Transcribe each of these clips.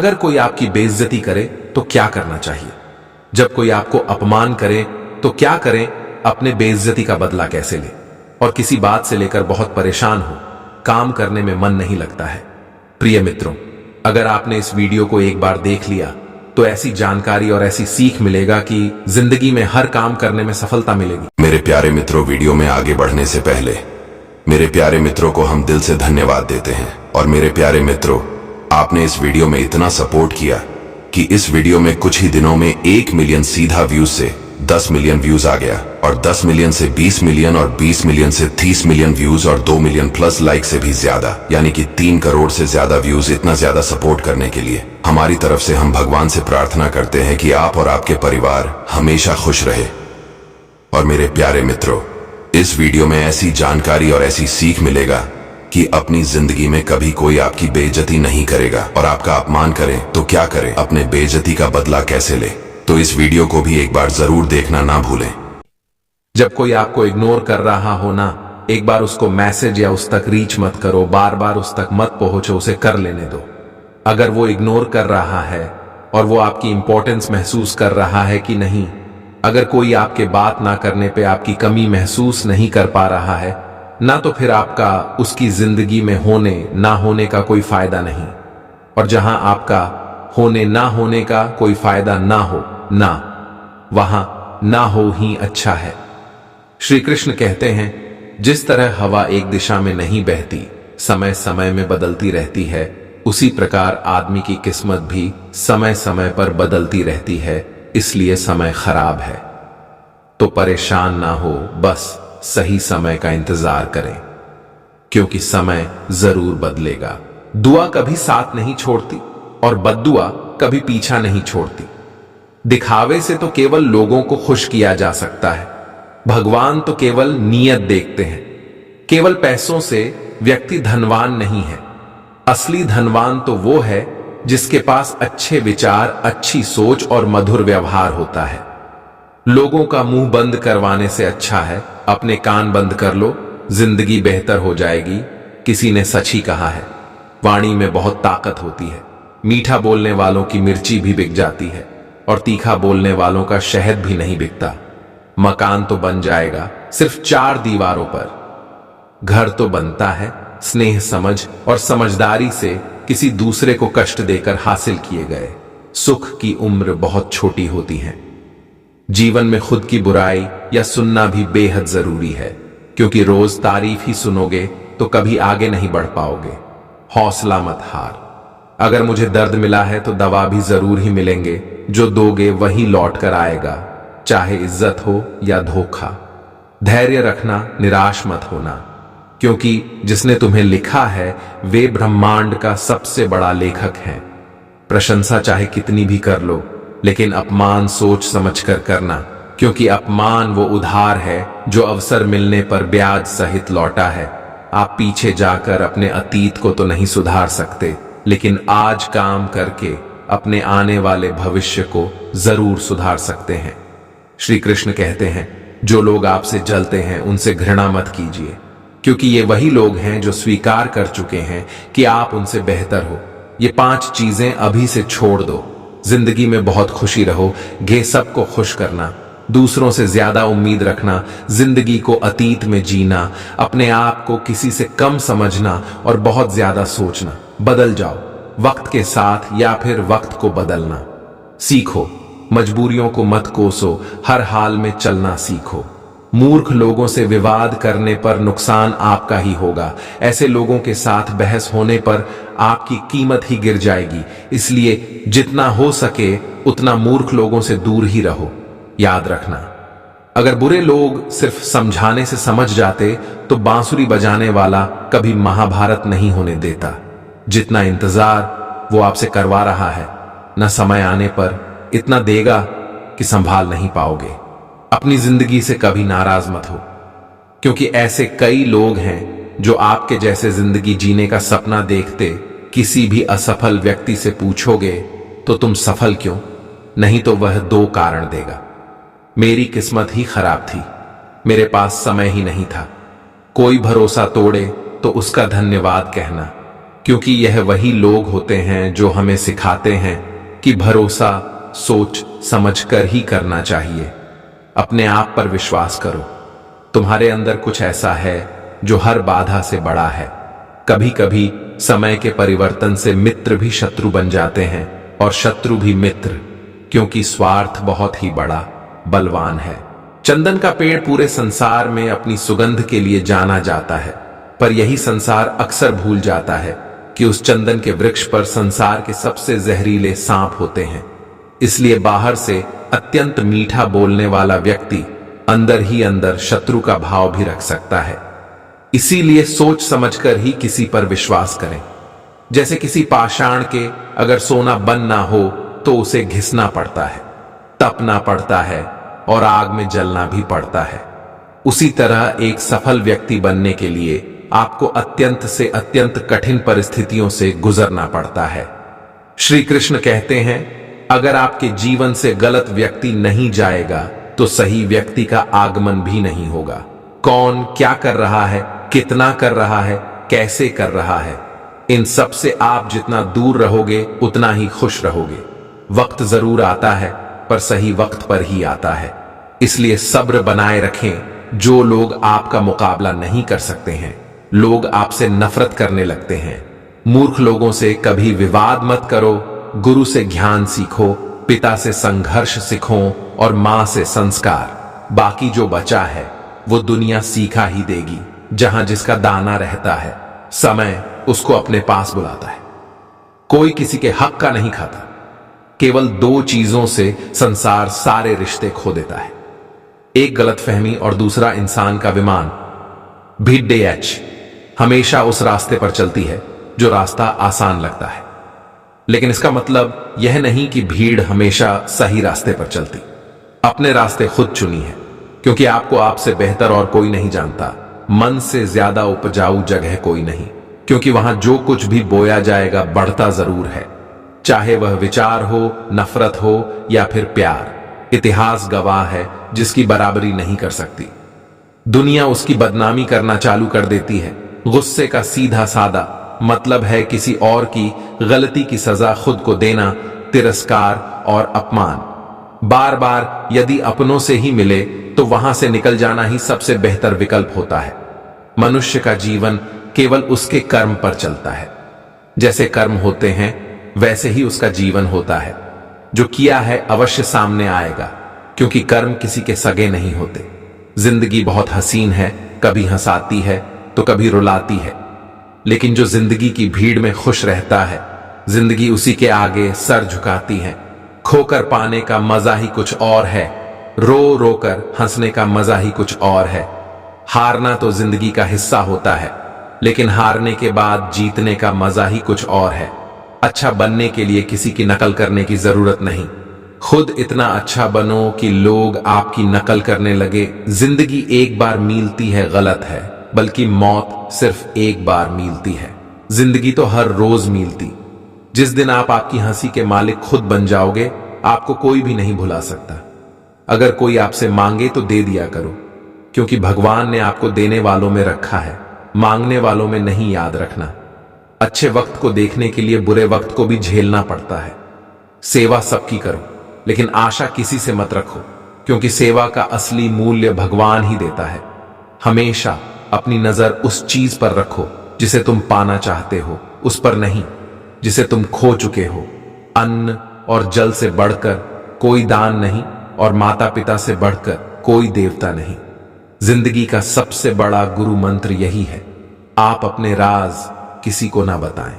अगर कोई आपकी बेइज्जती करे तो क्या करना चाहिए? जब कोई आपको अपमान करे तो क्या करें? अपने बेइज्जती का बदला कैसे लें? और किसी बात से लेकर बहुत परेशान हो, काम करने में मन नहीं लगता है। प्रिय मित्रों, अगर आपने इस वीडियो को एक बार देख लिया तो ऐसी जानकारी और ऐसी सीख मिलेगा कि जिंदगी में हर काम करने में सफलता मिलेगी। मेरे प्यारे मित्रों, वीडियो में आगे बढ़ने से पहले मेरे प्यारे मित्रों को हम दिल से धन्यवाद देते हैं। और मेरे प्यारे मित्रों, आपने इस वीडियो में इतना सपोर्ट किया कि इस वीडियो में कुछ ही दिनों में 1 मिलियन सीधा व्यूज से 10 मिलियन व्यूज आ गया, और 10 मिलियन से 20 मिलियन, और 20 मिलियन से 30 मिलियन व्यूज, और 2 मिलियन प्लस लाइक से भी ज्यादा, यानी कि 3 करोड़ से ज्यादा व्यूज। इतना ज्यादा सपोर्ट करने के लिए हमारी तरफ से हम भगवान से प्रार्थना करते हैं कि आप और आपके परिवार हमेशा खुश रहे। और मेरे प्यारे मित्रों, इस वीडियो में ऐसी जानकारी और ऐसी सीख मिलेगा कि अपनी जिंदगी में कभी कोई आपकी बेइज्जती नहीं करेगा, और आपका अपमान करे तो क्या करें, अपने बेइज्जती का बदला कैसे ले। तो इस वीडियो को भी एक बार जरूर देखना ना भूलें। जब कोई आपको इग्नोर कर रहा हो ना, एक बार उसको मैसेज या उस तक रीच मत करो, बार बार उस तक मत पहुंचो, उसे कर लेने दो। अगर वो इग्नोर कर रहा है और वो आपकी इंपॉर्टेंस महसूस कर रहा है कि नहीं, अगर कोई आपके बात ना करने पे आपकी कमी महसूस नहीं कर पा रहा है ना, तो फिर आपका उसकी जिंदगी में होने ना होने का कोई फायदा नहीं। और जहां आपका होने ना होने का कोई फायदा ना हो ना, वहां ना हो ही अच्छा है। श्री कृष्ण कहते हैं, जिस तरह हवा एक दिशा में नहीं बहती, समय समय में बदलती रहती है, उसी प्रकार आदमी की किस्मत भी समय समय पर बदलती रहती है। इसलिए समय खराब है तो परेशान ना हो, बस सही समय का इंतजार करें, क्योंकि समय जरूर बदलेगा। दुआ कभी साथ नहीं छोड़ती और बद्दुआ कभी पीछा नहीं छोड़ती। दिखावे से तो केवल लोगों को खुश किया जा सकता है, भगवान तो केवल नीयत देखते हैं। केवल पैसों से व्यक्ति धनवान नहीं है, असली धनवान तो वो है जिसके पास अच्छे विचार, अच्छी सोच और मधुर व्यवहार होता है। लोगों का मुंह बंद करवाने से अच्छा है अपने कान बंद कर लो, जिंदगी बेहतर हो जाएगी। किसी ने सच ही कहा है, वाणी में बहुत ताकत होती है। मीठा बोलने वालों की मिर्ची भी बिक जाती है और तीखा बोलने वालों का शहद भी नहीं बिकता। मकान तो बन जाएगा सिर्फ 4 दीवारों पर, घर तो बनता है स्नेह, समझ और समझदारी से किसी दूसरे को कष्ट देकर हासिल किए गए। सुख की उम्र बहुत छोटी होती है। जीवन में खुद की बुराई या सुनना भी बेहद जरूरी है, क्योंकि रोज तारीफ ही सुनोगे तो कभी आगे नहीं बढ़ पाओगे। हौसला मत हार। अगर मुझे दर्द मिला है तो दवा भी जरूर ही मिलेंगे, जो दोगे वही लौट कर आएगा, चाहे इज्जत हो या धोखा। धैर्य रखना, निराश मत होना, क्योंकि जिसने तुम्हें लिखा है वे ब्रह्मांड का सबसे बड़ा लेखक है। प्रशंसा चाहे कितनी भी कर लो, लेकिन अपमान सोच समझकर करना, क्योंकि अपमान वो उधार है जो अवसर मिलने पर ब्याज सहित लौटा है। आप पीछे जाकर अपने अतीत को तो नहीं सुधार सकते, लेकिन आज काम करके अपने आने वाले भविष्य को जरूर सुधार सकते हैं। श्री कृष्ण कहते हैं, जो लोग आपसे जलते हैं उनसे घृणा मत कीजिए, क्योंकि ये वही लोग हैं जो स्वीकार कर चुके हैं कि आप उनसे बेहतर हो। ये 5 चीजें अभी से छोड़ दो। जिंदगी में बहुत खुशी रहो, गे सबको खुश करना, दूसरों से ज्यादा उम्मीद रखना, जिंदगी को अतीत में जीना, अपने आप को किसी से कम समझना और बहुत ज्यादा सोचना। बदल जाओ वक्त के साथ, या फिर वक्त को बदलना सीखो। मजबूरियों को मत कोसो, हर हाल में चलना सीखो। मूर्ख लोगों से विवाद करने पर नुकसान आपका ही होगा। ऐसे लोगों के साथ बहस होने पर आपकी कीमत ही गिर जाएगी। इसलिए जितना हो सके उतना मूर्ख लोगों से दूर ही रहो। याद रखना, अगर बुरे लोग सिर्फ समझाने से समझ जाते तो बांसुरी बजाने वाला कभी महाभारत नहीं होने देता। जितना इंतजार वो आपसे करवा रहा है, न समय आने पर इतना देगा कि संभाल नहीं पाओगे। अपनी जिंदगी से कभी नाराज मत हो, क्योंकि ऐसे कई लोग हैं जो आपके जैसे जिंदगी जीने का सपना देखते। किसी भी असफल व्यक्ति से पूछोगे तो तुम सफल क्यों, नहीं तो वह 2 कारण देगा। मेरी किस्मत ही खराब थी, मेरे पास समय ही नहीं था। कोई भरोसा तोड़े तो उसका धन्यवाद कहना, क्योंकि यह वही लोग होते हैं जो हमें सिखाते हैं कि भरोसा सोच समझकर ही करना चाहिए। अपने आप पर विश्वास करो। तुम्हारे अंदर कुछ ऐसा है जो हर बाधा से बड़ा है। कभी कभी समय के परिवर्तन से मित्र भी शत्रु बन जाते हैं और शत्रु भी मित्र, क्योंकि स्वार्थ बहुत ही बड़ा बलवान है। चंदन का पेड़ पूरे संसार में अपनी सुगंध के लिए जाना जाता है, पर यही संसार अक्सर भूल जाता है कि उस चंदन के वृक्ष पर संसार के सबसे जहरीले सांप होते हैं। इसलिए बाहर से अत्यंत मीठा बोलने वाला व्यक्ति अंदर ही अंदर शत्रु का भाव भी रख सकता है। इसीलिए सोच समझकर ही किसी पर विश्वास करें। जैसे किसी पाषाण के अगर सोना बनना हो तो उसे घिसना पड़ता है, तपना पड़ता है और आग में जलना भी पड़ता है। उसी तरह एक सफल व्यक्ति बनने के लिए आपको अत्यंत से अत्यंत कठिन परिस्थितियों से गुजरना पड़ता है। श्री कृष्ण कहते हैं, अगर आपके जीवन से गलत व्यक्ति नहीं जाएगा तो सही व्यक्ति का आगमन भी नहीं होगा। कौन क्या कर रहा है, कितना कर रहा है, कैसे कर रहा है, इन सब से आप जितना दूर रहोगे उतना ही खुश रहोगे। वक्त जरूर आता है पर सही वक्त पर ही आता है। इसलिए सब्र बनाए रखें। जो लोग आपका मुकाबला नहीं कर सकते हैं, लोग आपसे नफरत करने लगते हैं। मूर्ख लोगों से कभी विवाद मत करो। गुरु से ज्ञान सीखो, पिता से संघर्ष सीखो और मां से संस्कार। बाकी जो बचा है वो दुनिया सीखा ही देगी। जहां जिसका दाना रहता है, समय उसको अपने पास बुलाता है। कोई किसी के हक का नहीं खाता। केवल दो चीजों से संसार सारे रिश्ते खो देता है, एक गलतफहमी और दूसरा इंसान का विमान। भीड़ हमेशा उस रास्ते पर चलती है जो रास्ता आसान लगता है, लेकिन इसका मतलब यह नहीं कि भीड़ हमेशा सही रास्ते पर चलती। अपने रास्ते खुद चुनी है, क्योंकि आपको आपसे बेहतर और कोई नहीं जानता। मन से ज्यादा उपजाऊ जगह कोई नहीं, क्योंकि वहां जो कुछ भी बोया जाएगा बढ़ता जरूर है, चाहे वह विचार हो, नफरत हो या फिर प्यार। इतिहास गवाह है जिसकी बराबरी नहीं कर सकती। दुनिया उसकी बदनामी करना चालू कर देती है। गुस्से का सीधा सादा मतलब है किसी और की गलती की सजा खुद को देना, तिरस्कार और अपमान। बार बार यदि अपनों से ही मिले तो वहां से निकल जाना ही सबसे बेहतर विकल्प होता है। मनुष्य का जीवन केवल उसके कर्म पर चलता है। जैसे कर्म होते हैं वैसे ही उसका जीवन होता है। जो किया है अवश्य सामने आएगा, क्योंकि कर्म किसी के सगे नहीं होते। जिंदगी बहुत हसीन है, कभी हंसाती है तो कभी रुलाती है, लेकिन जो जिंदगी की भीड़ में खुश रहता है, जिंदगी उसी के आगे सर झुकाती है। खोकर पाने का मजा ही कुछ और है, रो रो कर हंसने का मजा ही कुछ और है। हारना तो जिंदगी का हिस्सा होता है, लेकिन हारने के बाद जीतने का मजा ही कुछ और है। अच्छा बनने के लिए किसी की नकल करने की जरूरत नहीं। खुद इतना अच्छा बनो कि लोग आपकी नकल करने लगे। जिंदगी एक बार मिलती है गलत है, बल्कि मौत सिर्फ एक बार मिलती है। जिंदगी तो हर रोज मिलती। जिस दिन आप आपकी हंसी के मालिक खुद बन जाओगे, आपको कोई भी नहीं भुला सकता। अगर कोई आपसे मांगे तो दे दिया करो, क्योंकि भगवान ने आपको देने वालों में रखा है, मांगने वालों में नहीं। याद रखना, अच्छे वक्त को देखने के लिए बुरे वक्त को भी झेलना पड़ता है। सेवा सबकी करो, लेकिन आशा किसी से मत रखो, क्योंकि सेवा का असली मूल्य भगवान ही देता है। हमेशा अपनी नजर उस चीज पर रखो जिसे तुम पाना चाहते हो, उस पर नहीं जिसे तुम खो चुके हो। अन्न और जल से बढ़कर कोई दान नहीं, और माता पिता से बढ़कर कोई देवता नहीं। जिंदगी का सबसे बड़ा गुरु मंत्र यही है, आप अपने राज किसी को ना बताएं।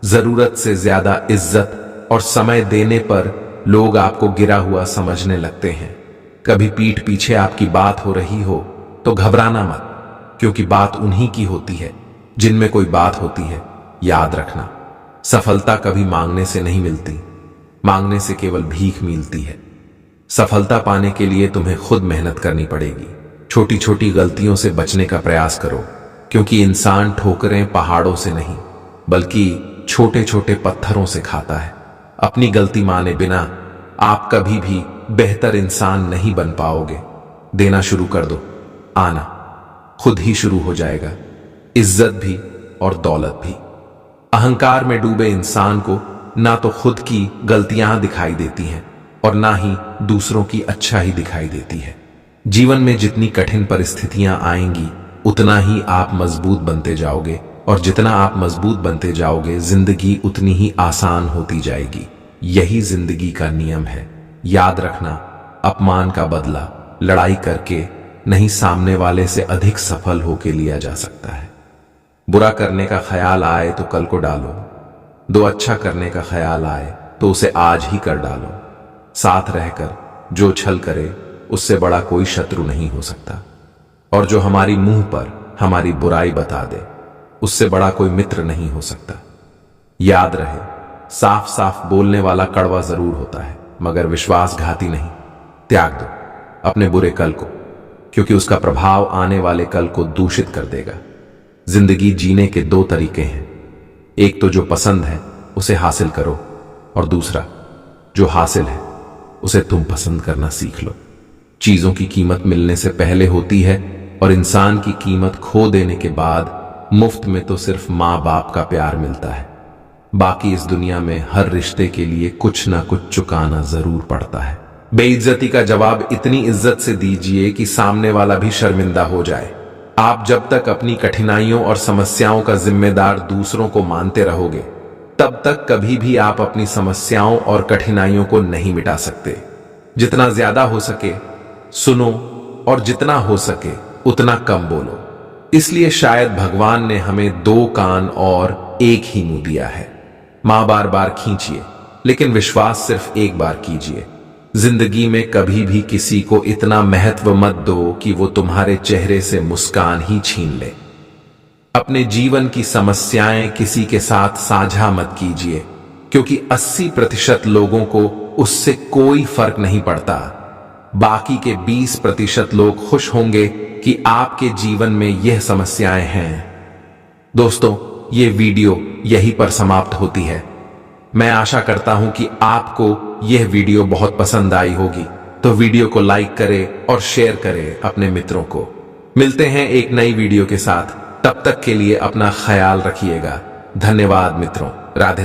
जरूरत से ज्यादा इज्जत और समय देने पर लोग आपको गिरा हुआ समझने लगते हैं। कभी पीठ पीछे आपकी बात हो रही हो तो घबराना मत, क्योंकि बात उन्हीं की होती है जिनमें कोई बात होती है। याद रखना, सफलता कभी मांगने से नहीं मिलती, मांगने से केवल भीख मिलती है। सफलता पाने के लिए तुम्हें खुद मेहनत करनी पड़ेगी। छोटी छोटी गलतियों से बचने का प्रयास करो, क्योंकि इंसान ठोकरें पहाड़ों से नहीं बल्कि छोटे छोटे पत्थरों से खाता है। अपनी गलती माने बिना आप कभी भी बेहतर इंसान नहीं बन पाओगे। देना शुरू कर दो, आना खुद ही शुरू हो जाएगा, इज्जत भी और दौलत भी। अहंकार में डूबे इंसान को ना तो खुद की गलतियां दिखाई देती हैं और ना ही दूसरों की अच्छाई दिखाई देती है। जीवन में जितनी कठिन परिस्थितियां आएंगी उतना ही आप मजबूत बनते जाओगे, और जितना आप मजबूत बनते जाओगे जिंदगी उतनी ही आसान होती जाएगी। यही जिंदगी का नियम है। याद रखना, अपमान का बदला लड़ाई करके नहीं, सामने वाले से अधिक सफल होके लिया जा सकता है। बुरा करने का ख्याल आए तो कल को डालो, दो अच्छा करने का ख्याल आए तो उसे आज ही कर डालो। साथ रहकर जो छल करे उससे बड़ा कोई शत्रु नहीं हो सकता, और जो हमारी मुंह पर हमारी बुराई बता दे उससे बड़ा कोई मित्र नहीं हो सकता। याद रहे, साफ साफ बोलने वाला कड़वा जरूर होता है मगर विश्वासघाती नहीं। त्याग दो अपने बुरे कल को, क्योंकि उसका प्रभाव आने वाले कल को दूषित कर देगा। जिंदगी जीने के दो तरीके हैं, एक तो जो पसंद है उसे हासिल करो, और दूसरा जो हासिल है उसे तुम पसंद करना सीख लो। चीजों की कीमत मिलने से पहले होती है, और इंसान की कीमत खो देने के बाद मुफ्त में तो सिर्फ मां बाप का प्यार मिलता है। बाकी इस दुनिया में हर रिश्ते के लिए कुछ ना कुछ चुकाना जरूर पड़ता है। बेइज्जती का जवाब इतनी इज्जत से दीजिए कि सामने वाला भी शर्मिंदा हो जाए। आप जब तक अपनी कठिनाइयों और समस्याओं का जिम्मेदार दूसरों को मानते रहोगे तब तक कभी भी आप अपनी समस्याओं और कठिनाइयों को नहीं मिटा सकते। जितना ज्यादा हो सके सुनो, और जितना हो सके उतना कम बोलो। इसलिए शायद भगवान ने हमें दो कान और एक ही मुंह दिया है। मां बार बार खींचिए लेकिन विश्वास सिर्फ एक बार कीजिए। जिंदगी में कभी भी किसी को इतना महत्व मत दो कि वो तुम्हारे चेहरे से मुस्कान ही छीन ले। अपने जीवन की समस्याएं किसी के साथ साझा मत कीजिए, क्योंकि 80% लोगों को उससे कोई फर्क नहीं पड़ता। बाकी के 20% लोग खुश होंगे कि आपके जीवन में यह समस्याएं हैं। दोस्तों, ये वीडियो यहीं पर समाप्त होती है। मैं आशा करता हूं कि आपको यह वीडियो बहुत पसंद आई होगी, तो वीडियो को लाइक करें और शेयर करें अपने मित्रों को। मिलते हैं एक नई वीडियो के साथ, तब तक के लिए अपना ख्याल रखिएगा। धन्यवाद मित्रों, राधे।